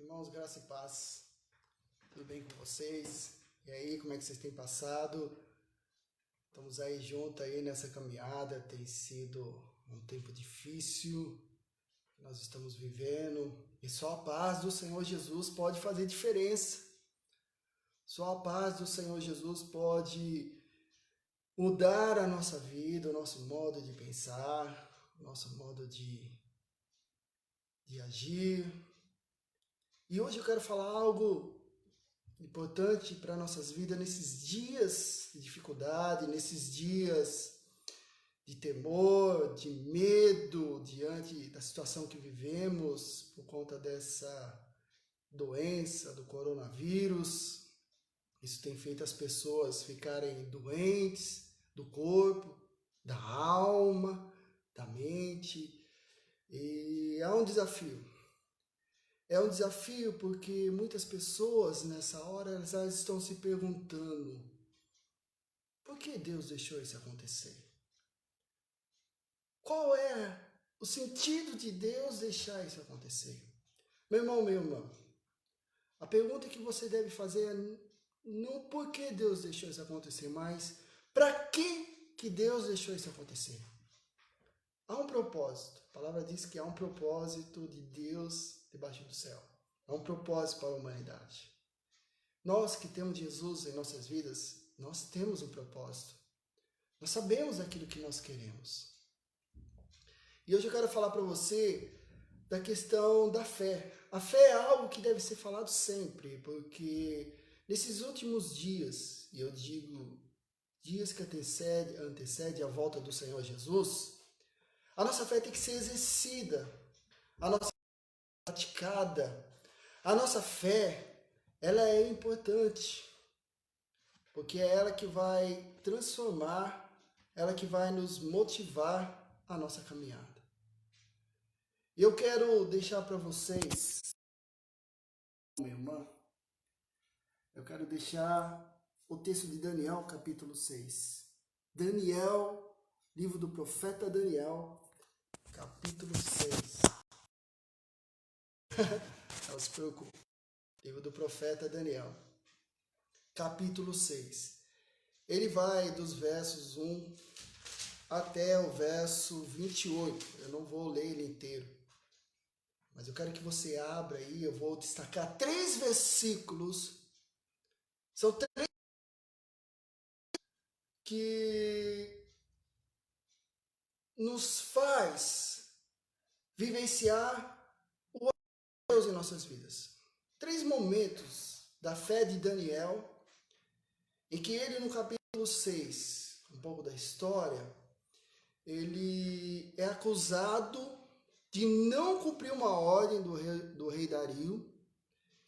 Irmãos, graça e paz. Tudo bem com vocês? E aí, como é que vocês têm passado? Estamos aí juntos aí nessa caminhada. Tem sido um tempo difícil que nós estamos vivendo. E só a paz do Senhor Jesus pode fazer diferença. Só a paz do Senhor Jesus pode mudar a nossa vida, o nosso modo de pensar, o nosso modo de agir. E hoje eu quero falar algo importante para nossas vidas nesses dias de dificuldade, nesses dias de temor, de medo diante da situação que vivemos por conta dessa doença do coronavírus. Isso tem feito as pessoas ficarem doentes do corpo, da alma, da mente. E há um desafio. É um desafio porque muitas pessoas nessa hora elas estão se perguntando: por que Deus deixou isso acontecer? Qual é o sentido de Deus deixar isso acontecer? Meu irmão, minha irmã, a pergunta que você deve fazer é não por que Deus deixou isso acontecer, mas para que Deus deixou isso acontecer? Há um propósito. A palavra diz que há um propósito de Deus debaixo do céu. Há um propósito para a humanidade. Nós que temos Jesus em nossas vidas, nós temos um propósito. Nós sabemos aquilo que nós queremos. E hoje eu quero falar para você da questão da fé. A fé é algo que deve ser falado sempre, porque nesses últimos dias, e eu digo dias que antecede a volta do Senhor Jesus, a nossa fé tem que ser exercida, a nossa fé é praticada. A nossa fé, ela é importante, porque é ela que vai transformar, ela que vai nos motivar a nossa caminhada. E eu quero deixar para vocês, minha irmã, eu quero deixar o texto de Daniel, capítulo 6. Daniel, livro do profeta Daniel, capítulo 6. Não se preocupe. Livro do profeta Daniel, capítulo 6. Ele vai dos versos 1 até o verso 28. Eu não vou ler ele inteiro, mas eu quero que você abra aí. Eu vou destacar 3 versículos. São 3 que nos faz vivenciar o Deus em nossas vidas. 3 momentos da fé de Daniel, em que ele, no capítulo 6, um pouco da história, ele é acusado de não cumprir uma ordem do rei Dario,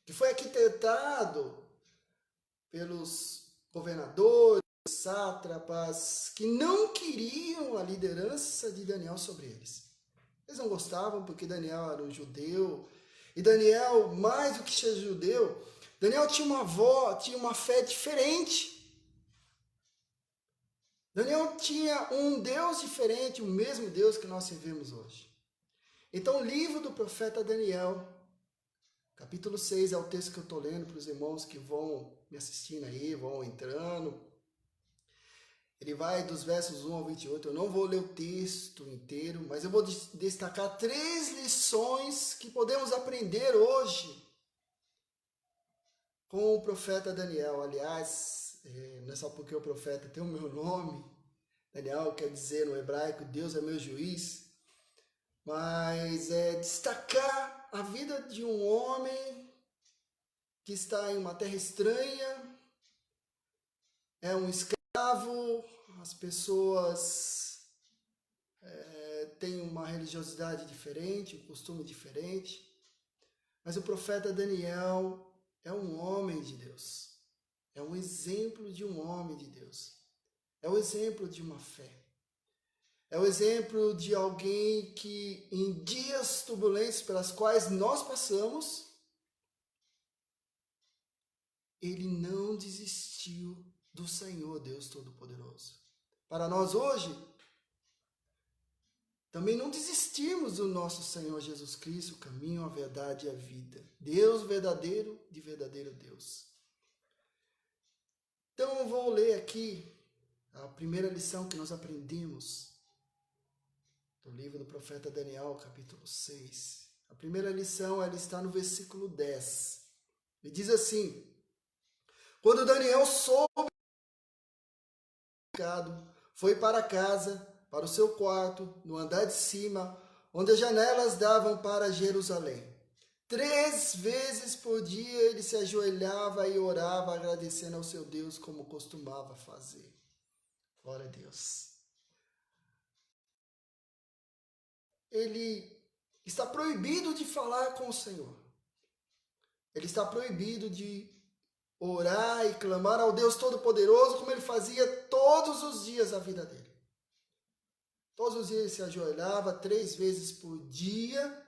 que foi arquitetado pelos governadores, sátrapas, que não queriam a liderança de Daniel sobre eles. Eles não gostavam porque Daniel era um judeu, e Daniel, mais do que ser judeu, Daniel tinha uma fé diferente. Daniel tinha um Deus diferente, o mesmo Deus que nós servimos hoje. Então, o livro do profeta Daniel, capítulo 6, é o texto que eu estou lendo para os irmãos que vão me assistindo aí, vão entrando. Ele vai dos versos 1 ao 28. Eu não vou ler o texto inteiro, mas eu vou destacar 3 lições que podemos aprender hoje com o profeta Daniel. Aliás, não é só porque o profeta tem o meu nome. Daniel quer dizer no hebraico, Deus é meu juiz. Mas é destacar a vida de um homem que está em uma terra estranha, é um escravo, as pessoas têm uma religiosidade diferente, um costume diferente. Mas o profeta Daniel é um homem de Deus, é um exemplo de um homem de Deus, é o exemplo de uma fé. É o exemplo de alguém que, em dias turbulentos pelas quais nós passamos, ele não desistiu do Senhor Deus Todo-Poderoso. Para nós hoje, também não desistirmos do nosso Senhor Jesus Cristo, o caminho, a verdade e a vida. Deus verdadeiro, de verdadeiro Deus. Então eu vou ler aqui a primeira lição que nós aprendemos do livro do profeta Daniel, capítulo 6. A primeira lição, ela está no versículo 10. Ele diz assim: quando Daniel soube o pecado, foi para casa, para o seu quarto, no andar de cima, onde as janelas davam para Jerusalém. 3 vezes por dia ele se ajoelhava e orava, agradecendo ao seu Deus, como costumava fazer. Glória a Deus. Ele está proibido de falar com o Senhor. Ele está proibido de orar e clamar ao Deus Todo-Poderoso, como ele fazia todos os dias da vida dele. Todos os dias ele se ajoelhava 3 vezes por dia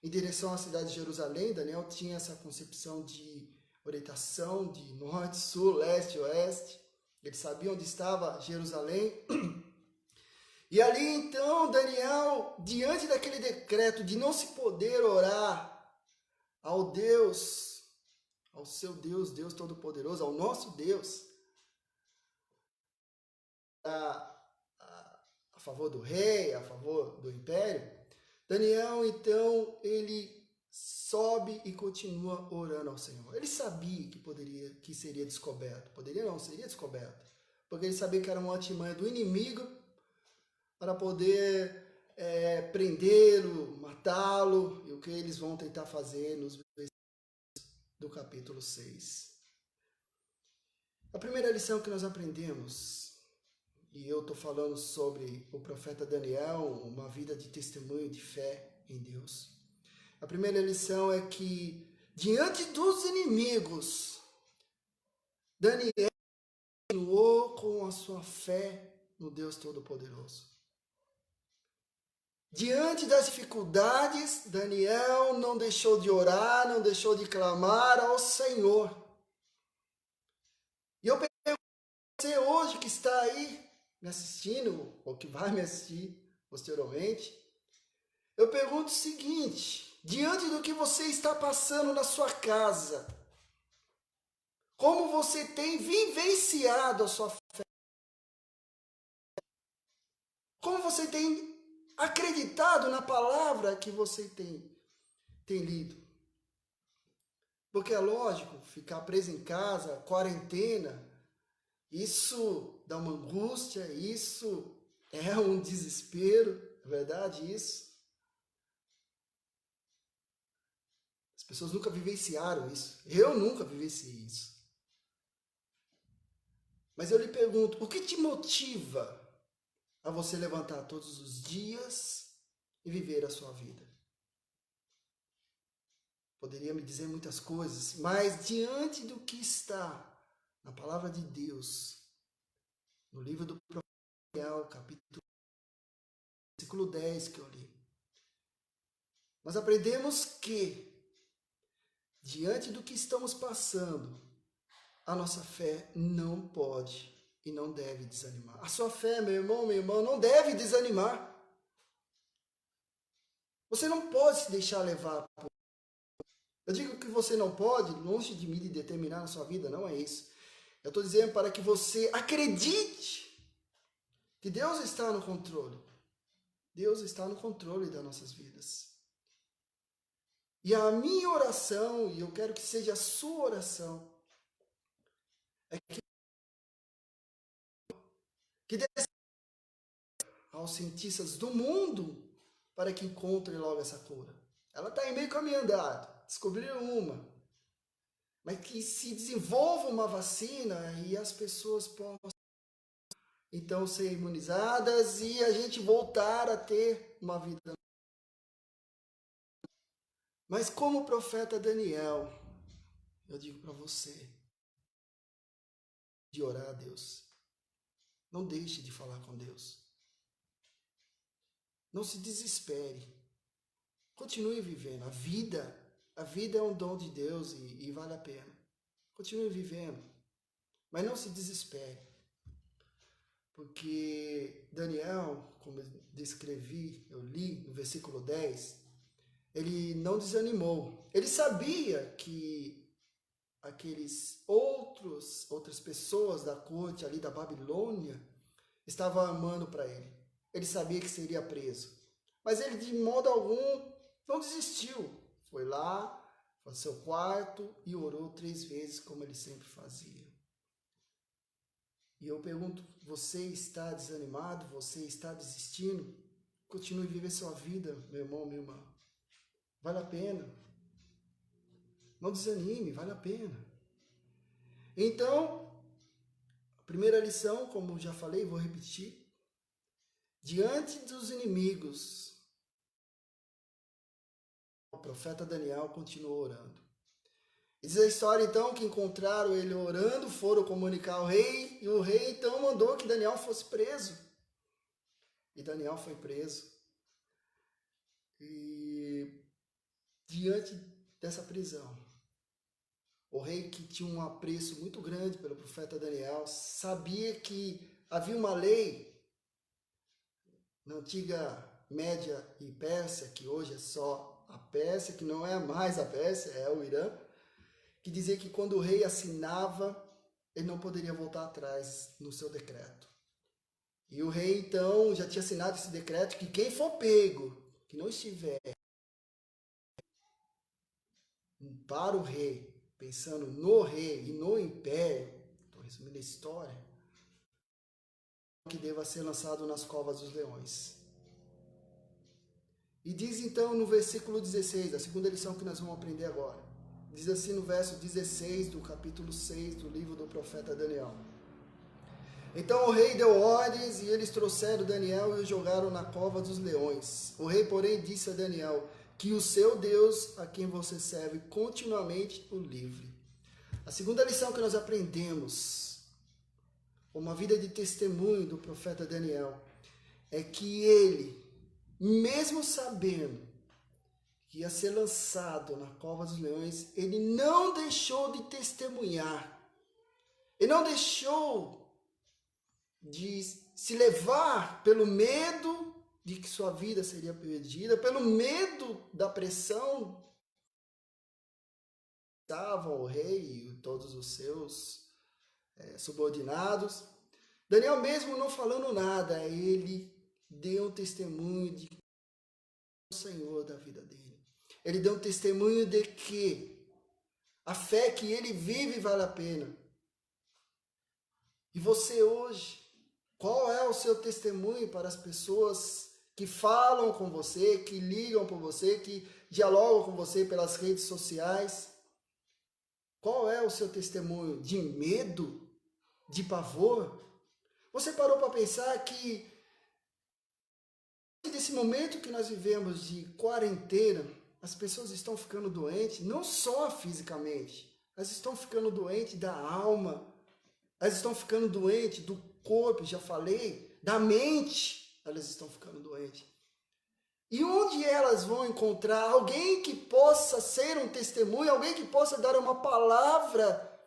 em direção à cidade de Jerusalém. Daniel tinha essa concepção de orientação de norte, sul, leste, oeste. Ele sabia onde estava Jerusalém. E ali então Daniel, diante daquele decreto de não se poder orar ao Deus, ao seu Deus, Deus Todo-Poderoso, ao nosso Deus, a favor do rei, a favor do império, Daniel, então, ele sobe e continua orando ao Senhor. Ele sabia que seria descoberto. Poderia não, seria descoberto. Porque ele sabia que era uma artimanha do inimigo para poder prendê-lo, matá-lo, e o que eles vão tentar fazer nos versículos do capítulo 6. A primeira lição que nós aprendemos, e eu estou falando sobre o profeta Daniel, uma vida de testemunho de fé em Deus. A primeira lição é que, diante dos inimigos, Daniel continuou com a sua fé no Deus Todo-Poderoso. Diante das dificuldades, Daniel não deixou de orar, não deixou de clamar ao Senhor. E eu pergunto a você hoje que está aí me assistindo, ou que vai me assistir posteriormente, eu pergunto o seguinte: diante do que você está passando na sua casa, como você tem vivenciado a sua fé? Como você tem acreditado na palavra que você tem lido? Porque é lógico, ficar preso em casa, quarentena, isso dá uma angústia, isso é um desespero, é verdade isso? As pessoas nunca vivenciaram isso. Eu nunca vivenciei isso. Mas eu lhe pergunto, o que te motiva a você levantar todos os dias e viver a sua vida? Poderia me dizer muitas coisas, mas diante do que está na palavra de Deus, no livro do profeta Daniel, capítulo versículo 10 que eu li, nós aprendemos que, diante do que estamos passando, a nossa fé não pode e não deve desanimar. A sua fé, meu irmão, minha irmã, não deve desanimar. Você não pode se deixar levar por... Eu digo que você não pode, longe de mim de determinar na sua vida, não é isso. Eu estou dizendo para que você acredite que Deus está no controle. Deus está no controle das nossas vidas. E a minha oração, e eu quero que seja a sua oração, é que dê aos cientistas do mundo para que encontrem logo essa cura. Ela está em meio caminho andado, descobriram uma. Mas que se desenvolva uma vacina e as pessoas possam então ser imunizadas e a gente voltar a ter uma vida. Mas como o profeta Daniel, eu digo para você, de orar a Deus. Não deixe de falar com Deus. Não se desespere. Continue vivendo. A vida é um dom de Deus e vale a pena. Continue vivendo. Mas não se desespere. Porque Daniel, como eu descrevi, eu li no versículo 10, ele não desanimou. Ele sabia que outras pessoas da corte ali da Babilônia estavam armando para ele. Ele sabia que seria preso. Mas ele, de modo algum, não desistiu. Foi lá, foi ao seu quarto e orou 3 vezes, como ele sempre fazia. E eu pergunto, você está desanimado? Você está desistindo? Continue a viver sua vida, meu irmão, minha irmã. Vale a pena. Não desanime, vale a pena. Então, a primeira lição, como já falei, vou repetir. Diante dos inimigos, o profeta Daniel continuou orando. Diz a história então que encontraram ele orando, foram comunicar ao rei, e o rei então mandou que Daniel fosse preso. E Daniel foi preso. E diante dessa prisão, o rei, que tinha um apreço muito grande pelo profeta Daniel, sabia que havia uma lei na antiga Média e Pérsia, que hoje é só a Pérsia, que não é mais a Pérsia, é o Irã, que dizia que quando o rei assinava, ele não poderia voltar atrás no seu decreto. E o rei, então, já tinha assinado esse decreto que quem for pego, que não estiver para o rei, pensando no rei e no império, estou resumindo a história, que deva ser lançado nas covas dos leões. E diz então no versículo 16, a segunda lição que nós vamos aprender agora. Diz assim no verso 16 do capítulo 6 do livro do profeta Daniel. Então o rei deu ordens e eles trouxeram Daniel e o jogaram na cova dos leões. O rei, porém, disse a Daniel que o seu Deus, a quem você serve continuamente, o livre. A segunda lição que nós aprendemos, uma vida de testemunho do profeta Daniel, é que ele, mesmo sabendo que ia ser lançado na cova dos leões, ele não deixou de testemunhar. Ele não deixou de se levar pelo medo de que sua vida seria perdida, pelo medo da pressão que estavam o rei e todos os seus subordinados. Daniel, mesmo não falando nada, ele deu um testemunho de o Senhor da vida dele. Ele deu um testemunho de que a fé que ele vive vale a pena. E você hoje, qual é o seu testemunho para as pessoas que falam com você, que ligam por você, que dialogam com você pelas redes sociais? Qual é o seu testemunho? De medo? De pavor? Você parou para pensar que nesse momento que nós vivemos de quarentena, as pessoas estão ficando doentes, não só fisicamente, elas estão ficando doentes da alma, elas estão ficando doentes do corpo, já falei, da mente, elas estão ficando doentes. E onde elas vão encontrar alguém que possa ser um testemunho, alguém que possa dar uma palavra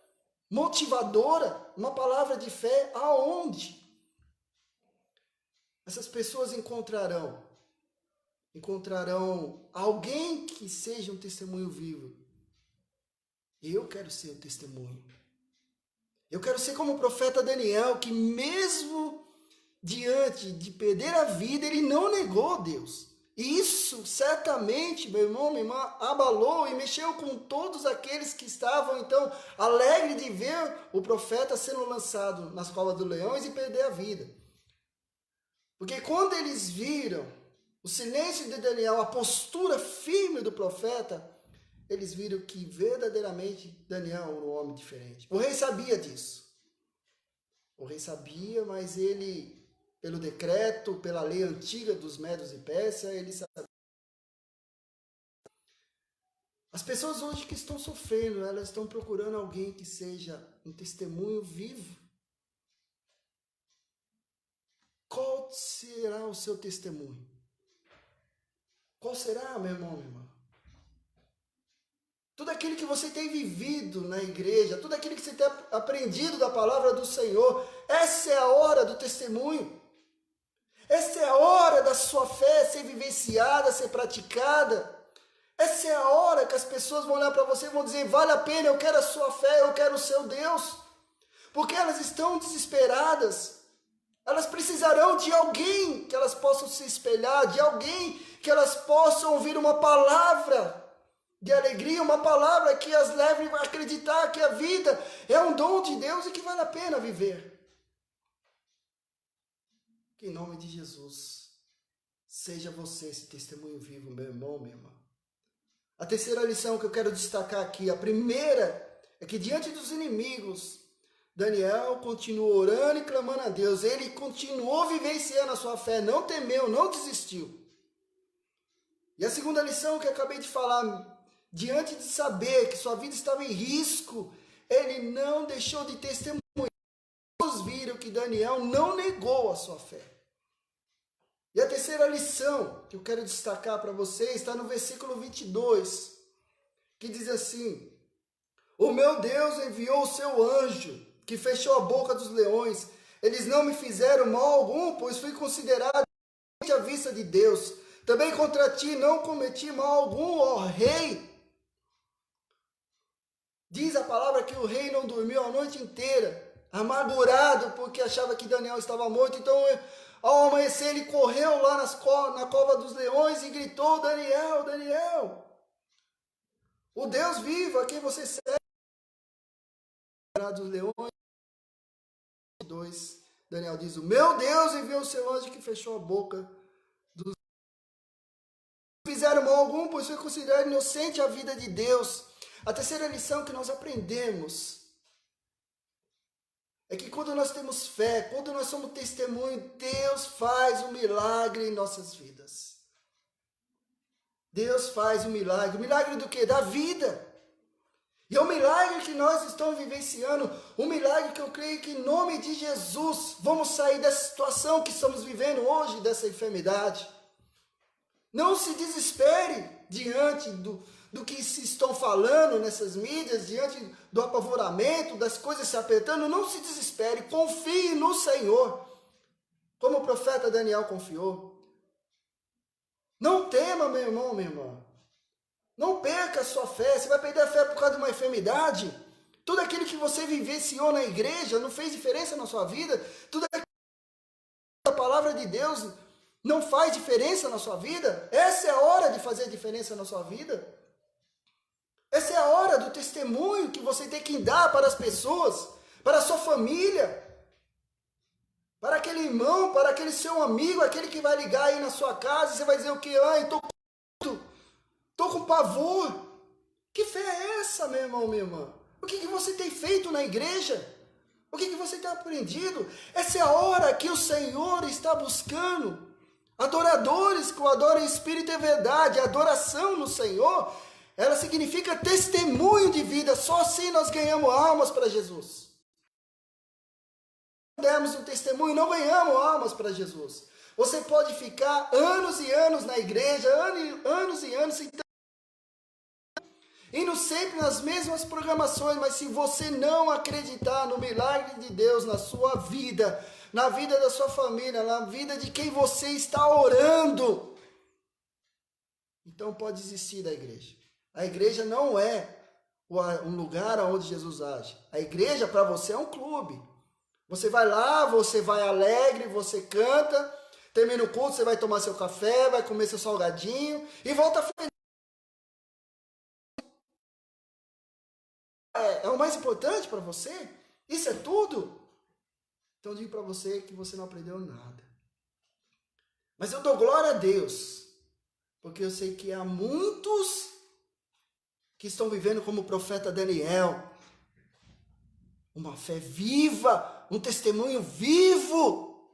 motivadora, uma palavra de fé, aonde? Essas pessoas encontrarão alguém que seja um testemunho vivo. Eu quero ser um testemunho. Eu quero ser como o profeta Daniel, que mesmo diante de perder a vida, ele não negou Deus. E isso certamente, meu irmão, minha irmã, abalou e mexeu com todos aqueles que estavam, então, alegres de ver o profeta sendo lançado nas covas dos leões e perder a vida. Porque quando eles viram o silêncio de Daniel, a postura firme do profeta, eles viram que verdadeiramente Daniel era um homem diferente. O rei sabia disso. O rei sabia, mas ele, pelo decreto, pela lei antiga dos Medos e Pérsia, ele sabia. As pessoas hoje que estão sofrendo, elas estão procurando alguém que seja um testemunho vivo. Qual será o seu testemunho? Qual será, meu irmão, minha irmã? Tudo aquilo que você tem vivido na igreja, tudo aquilo que você tem aprendido da palavra do Senhor, essa é a hora do testemunho. Essa é a hora da sua fé ser vivenciada, ser praticada. Essa é a hora que as pessoas vão olhar para você e vão dizer, vale a pena, eu quero a sua fé, eu quero o seu Deus. Porque elas estão desesperadas. Elas precisarão de alguém que elas possam se espelhar, de alguém que elas possam ouvir uma palavra de alegria, uma palavra que as leve a acreditar que a vida é um dom de Deus e que vale a pena viver. Que em nome de Jesus, seja você esse testemunho vivo, meu irmão, minha irmã. A terceira lição que eu quero destacar aqui, a primeira, é que diante dos inimigos, Daniel continuou orando e clamando a Deus. Ele continuou vivenciando a sua fé, não temeu, não desistiu. E a segunda lição que eu acabei de falar, diante de saber que sua vida estava em risco, ele não deixou de testemunhar. Todos viram que Daniel não negou a sua fé. E a terceira lição que eu quero destacar para você está no versículo 22, que diz assim: o meu Deus enviou o seu anjo, que fechou a boca dos leões. Eles não me fizeram mal algum, pois fui considerado à vista de Deus. Também contra ti não cometi mal algum, ó rei. Diz a palavra que o rei não dormiu a noite inteira, amargurado porque achava que Daniel estava morto. Então, ao amanhecer, ele correu lá na cova dos leões e gritou: Daniel, Daniel, o Deus vivo a quem você serve. Dos leões. 2, Daniel diz: o meu Deus enviou o seu anjo que fechou a boca dos. Não fizeram mal algum, pois foi considerado inocente a vida de Deus. A terceira lição que nós aprendemos é que quando nós temos fé, quando nós somos testemunho, Deus faz um milagre em nossas vidas. Deus faz um milagre. Milagre do quê? Da vida. E é um milagre que nós estamos vivenciando, um milagre que eu creio que em nome de Jesus vamos sair dessa situação que estamos vivendo hoje, dessa enfermidade. Não se desespere diante do que se estão falando nessas mídias, diante do apavoramento, das coisas se apertando. Não se desespere, confie no Senhor, como o profeta Daniel confiou. Não tema, meu irmão, minha irmã. Não perca a sua fé. Você vai perder a fé por causa de uma enfermidade? Tudo aquilo que você vivenciou na igreja não fez diferença na sua vida? Tudo aquilo que a palavra de Deus não faz diferença na sua vida? Essa é a hora de fazer diferença na sua vida. Essa é a hora do testemunho que você tem que dar para as pessoas, para a sua família, para aquele irmão, para aquele seu amigo, aquele que vai ligar aí na sua casa e você vai dizer o quê? Ai, estou com pavor. Que fé é essa, meu irmão, minha irmã? O que você tem feito na igreja? O que você tem aprendido? Essa é a hora que o Senhor está buscando adoradores que o adoram em espírito e verdade. A adoração no Senhor, ela significa testemunho de vida. Só assim nós ganhamos almas para Jesus. Se dermos um testemunho, não ganhamos almas para Jesus. Você pode ficar anos e anos na igreja, anos e anos, indo sempre nas mesmas programações, mas se você não acreditar no milagre de Deus na sua vida, na vida da sua família, na vida de quem você está orando, então pode desistir da igreja. A igreja não é um lugar onde Jesus age. A igreja para você é um clube. Você vai lá, você vai alegre, você canta, termina o culto, você vai tomar seu café, vai comer seu salgadinho e volta feliz. É o mais importante para você? Isso é tudo? Então eu digo para você que você não aprendeu nada. Mas eu dou glória a Deus, porque eu sei que há muitos que estão vivendo como o profeta Daniel, uma fé viva, um testemunho vivo,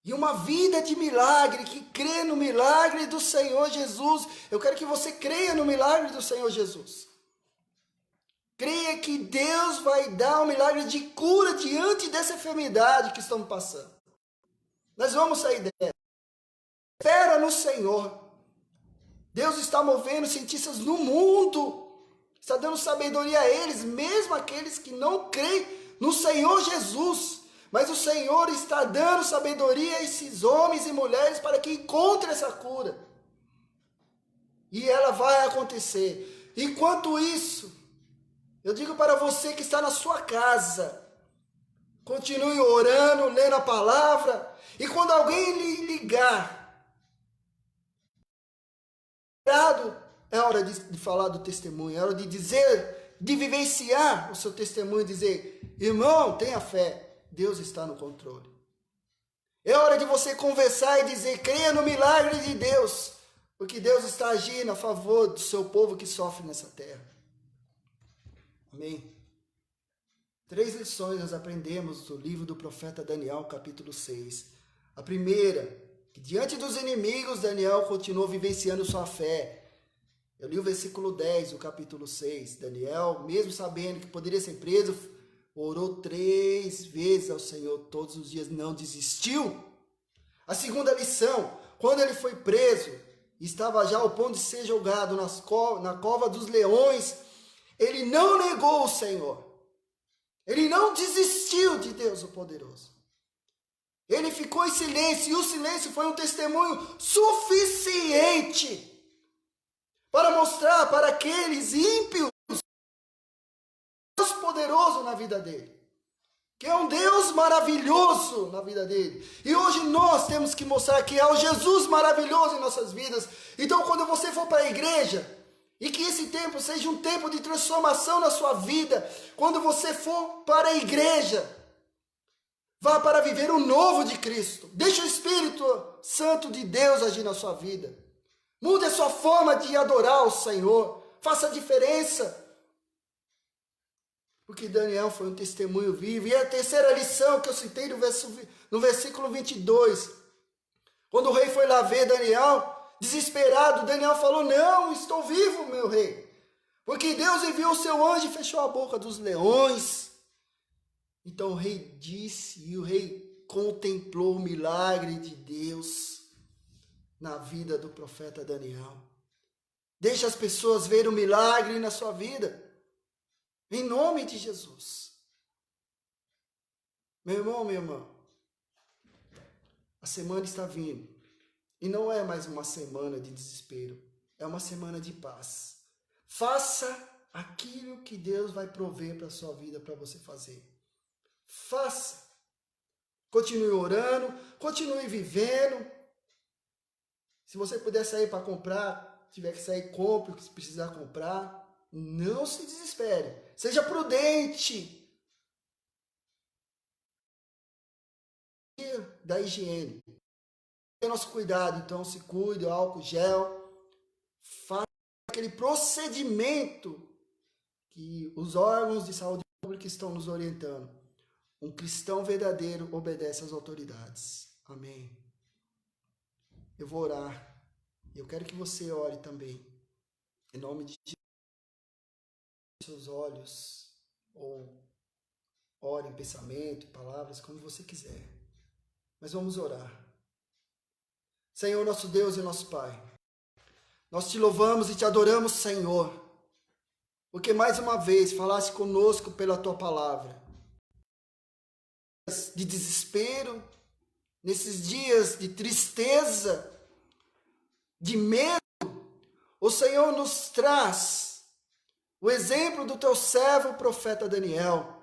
e uma vida de milagre, que crê no milagre do Senhor Jesus. Eu quero que você creia no milagre do Senhor Jesus. Creia que Deus vai dar um milagre de cura diante dessa enfermidade que estamos passando. Nós vamos sair dela. Espera no Senhor. Deus está movendo cientistas no mundo. Está dando sabedoria a eles, mesmo aqueles que não creem no Senhor Jesus. Mas o Senhor está dando sabedoria a esses homens e mulheres para que encontrem essa cura. E ela vai acontecer. Enquanto isso, eu digo para você que está na sua casa, continue orando, lendo a palavra. E quando alguém lhe ligar, é hora de falar do testemunho, é hora de dizer, de vivenciar o seu testemunho, dizer, irmão, tenha fé, Deus está no controle. É hora de você conversar e dizer, creia no milagre de Deus, porque Deus está agindo a favor do seu povo que sofre nessa terra. Amém? 3 lições nós aprendemos do livro do profeta Daniel, capítulo 6. A primeira, que diante dos inimigos, Daniel continuou vivenciando sua fé. Eu li o versículo 10 do capítulo 6. Daniel, mesmo sabendo que poderia ser preso, orou 3 vezes ao Senhor todos os dias, não desistiu. A segunda lição, quando ele foi preso, estava já ao ponto de ser jogado na cova dos leões, ele não negou o Senhor. Ele não desistiu de Deus o poderoso. Ele ficou em silêncio, e o silêncio foi um testemunho suficiente para mostrar para aqueles ímpios Deus poderoso na vida dele, que é um Deus maravilhoso na vida dele. E hoje nós temos que mostrar que é o Jesus maravilhoso em nossas vidas. Então, quando você for para a igreja, e que esse tempo seja um tempo de transformação na sua vida, quando você for para a igreja, vá para viver o novo de Cristo. Deixe o Espírito Santo de Deus agir na sua vida. Mude a sua forma de adorar o Senhor. Faça a diferença. Porque Daniel foi um testemunho vivo. E a terceira lição que eu citei no versículo 22. Quando o rei foi lá ver Daniel, desesperado, Daniel falou, não, estou vivo, meu rei. Porque Deus enviou o seu anjo e fechou a boca dos leões. Então o rei disse, e o rei contemplou o milagre de Deus na vida do profeta Daniel. Deixe as pessoas verem o milagre na sua vida. Em nome de Jesus. Meu irmão, minha irmã, a semana está vindo. E não é mais uma semana de desespero. É uma semana de paz. Faça aquilo que Deus vai prover para a sua vida, para você fazer. Faça. Continue orando, continue vivendo. Se você puder sair para comprar, tiver que sair, compre o que precisar comprar. Não se desespere. Seja prudente. Da higiene. Tenha nosso cuidado, então se cuide, álcool, gel. Faça aquele procedimento que os órgãos de saúde pública estão nos orientando. Um cristão verdadeiro obedece às autoridades. Amém. Eu vou orar. Eu quero que você ore também. Em nome de Jesus. Seus olhos, ou ore em pensamento, em palavras, como você quiser. Mas vamos orar. Senhor, nosso Deus e nosso Pai, nós te louvamos e te adoramos, Senhor, porque mais uma vez falaste conosco pela tua palavra. De desespero, nesses dias de tristeza, de medo, o Senhor nos traz o exemplo do teu servo, o profeta Daniel,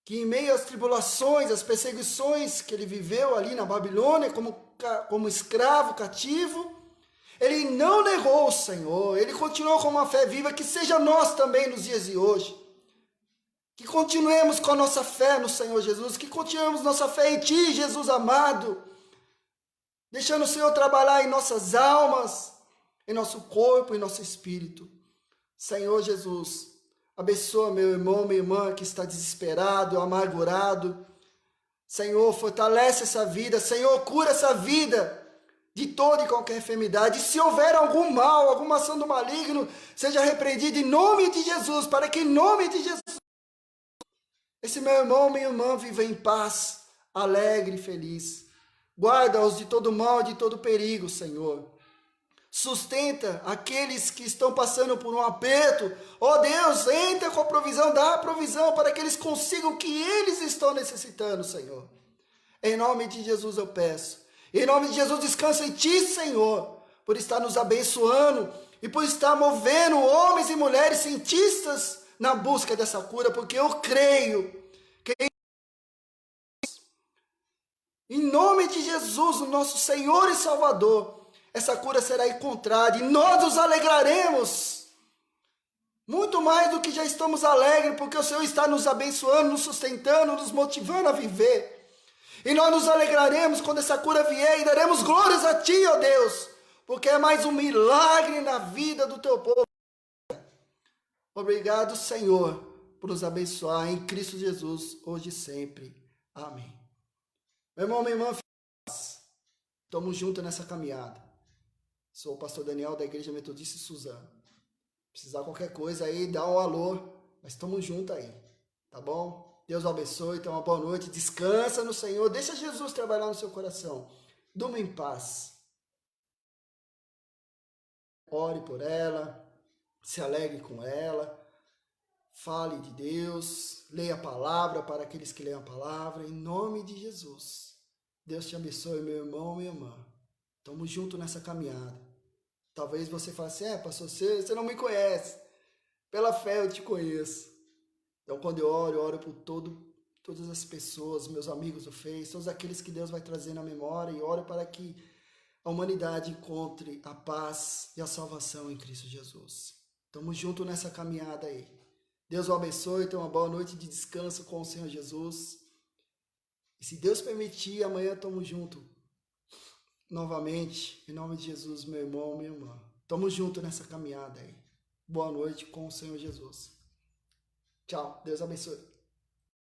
que em meio às tribulações, às perseguições que ele viveu ali na Babilônia, como escravo, cativo, ele não negou o Senhor, ele continuou com uma fé viva, que seja nós também nos dias de hoje. Que continuemos com a nossa fé no Senhor Jesus, que continuemos nossa fé em Ti, Jesus amado, deixando o Senhor trabalhar em nossas almas, em nosso corpo, em nosso espírito. Senhor Jesus, abençoa meu irmão, minha irmã que está desesperado, amargurado. Senhor, fortalece essa vida. Senhor, cura essa vida de toda e qualquer enfermidade. E se houver algum mal, alguma ação do maligno, seja repreendido em nome de Jesus, para que em nome de Jesus esse meu irmão, minha irmã viva em paz, alegre e feliz. Guarda-os de todo mal, de todo perigo, Senhor. sustenta aqueles que estão passando por um aperto. Ó Deus, entra com a provisão, dá a provisão para que eles consigam o que eles estão necessitando, Senhor. Em nome de Jesus eu peço. Em nome de Jesus, descansa em Ti, Senhor, por estar nos abençoando e por estar movendo homens e mulheres cientistas na busca dessa cura, porque eu creio que em nome de Jesus, o nosso Senhor e Salvador, essa cura será encontrada e nós nos alegraremos, muito mais do que já estamos alegres, porque o Senhor está nos abençoando, nos sustentando, nos motivando a viver. E nós nos alegraremos quando essa cura vier e daremos glórias a Ti, ó Deus, porque é mais um milagre na vida do Teu povo. Obrigado, Senhor, por nos abençoar em Cristo Jesus, hoje e sempre. Amém. Meu irmão, minha irmã, estamos juntos nessa caminhada. Sou o pastor Daniel da Igreja Metodista Suzano. Precisar qualquer coisa aí, dá um alô, mas estamos juntos aí, tá bom? Deus o abençoe, tenha uma boa noite, descansa no Senhor, deixa Jesus trabalhar no seu coração. Durma em paz. Ore por ela, se alegre com ela, fale de Deus, leia a palavra para aqueles que leem a palavra, em nome de Jesus. Deus te abençoe, meu irmão, minha irmã. Estamos juntos nessa caminhada. Talvez você fale assim, pastor, você não me conhece. Pela fé eu te conheço. Então, quando eu oro por todas as pessoas, meus amigos do Face, todos aqueles que Deus vai trazer na memória, e oro para que a humanidade encontre a paz e a salvação em Cristo Jesus. Estamos juntos nessa caminhada aí. Deus o abençoe, tenha uma boa noite de descanso com o Senhor Jesus. E se Deus permitir, amanhã estamos juntos novamente. Em nome de Jesus, meu irmão, minha irmã. Estamos juntos nessa caminhada aí. Boa noite com o Senhor Jesus. Tchau, Deus abençoe.